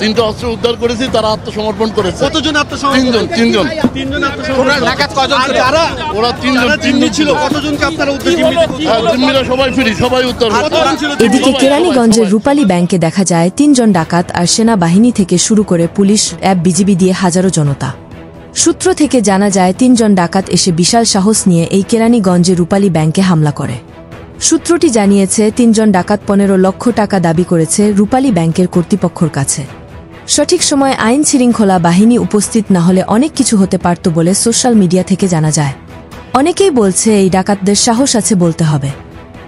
তিনটা অস্ত্র উদ্ধার করেছি, তারা আত্মসমর্পণ করেছে। কতজন আত্মসমর্পণ? তিনজন। ওরা তিনজন ছিল। কতজনকে আপনারা উদ্ধার? জিম্মিরা সবাই ফ্রি, সবাই উদ্ধার। এদিকে কেরানীগঞ্জের রূপালী ব্যাংকে দেখা যায় ৩ জন ডাকাত আর সেনাবাহিনী থেকে শুরু করে পুলিশ, র্যাব, বিজিবি দিয়ে হাজারো জনতা। সূত্র থেকে জানা যায় ৩ জন ডাকাত এসে বিশাল সাহস নিয়ে এই কেরানীগঞ্জে রূপালী ব্যাংকে হামলা করে। সূত্রটি জানিয়েছে ৩ জন ডাকাত ১৫ লক্ষ টাকা দাবি করেছে রূপালী ব্যাংকের কর্তৃপক্ষের কাছে। সঠিক সময়ে আইন শৃঙ্খলা বাহিনী উপস্থিত না হলে অনেক কিছু হতে পারত বলে সোশ্যাল মিডিয়া থেকে জানা যায়। অনেকেই বলছে এই ডাকাতদের সাহস আছে বলতে হবে।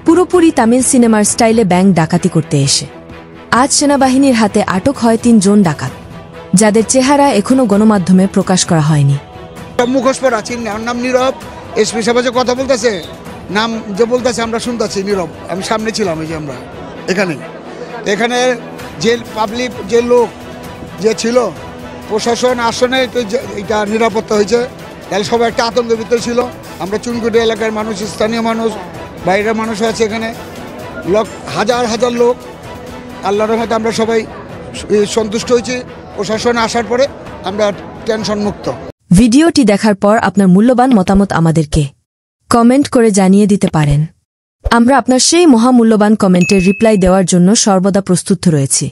পুরোপুরি তামিল সিনেমার স্টাইলে ব্যাংক ডাকাতি করতে এসে আজ সেনাবাহিনীর হাতে আটক হয় ৩ জন ডাকাত, যাদের চেহারা এখনো গণমাধ্যমে প্রকাশ করা হয়নি। মুখোশ পরা নাম নীরব। এসপি সাহেব যে কথা বলতেছে, নাম যে বলতেছে আমরা শুনতেছি নীরব। আমি সামনে ছিলাম, এই যে আমরা এখানে যে পাবলিক যে লোক যে ছিল, প্রশাসন আসনে এটা নিরাপত্তা হয়েছে, তাহলে সবাই একটা আতঙ্কের ভিতরে ছিল। আমরা চুনকুটি এলাকার মানুষ, স্থানীয় মানুষ, বাইরের মানুষ আছে এখানে, হাজার হাজার লোক। আল্লাহর রহমতে আমরা সবাই সন্তুষ্ট হয়েছি। প্রশাসন আসার পরে আমরা টেনশন মুক্ত। ভিডিওটি দেখার পর আপনার মূল্যবান মতামত আমাদেরকে কমেন্ট করে জানিয়ে দিতে পারেন। আমরা আপনার সেই মহামূল্যবান কমেন্টের রিপ্লাই দেওয়ার জন্য সর্বদা প্রস্তুত রয়েছি।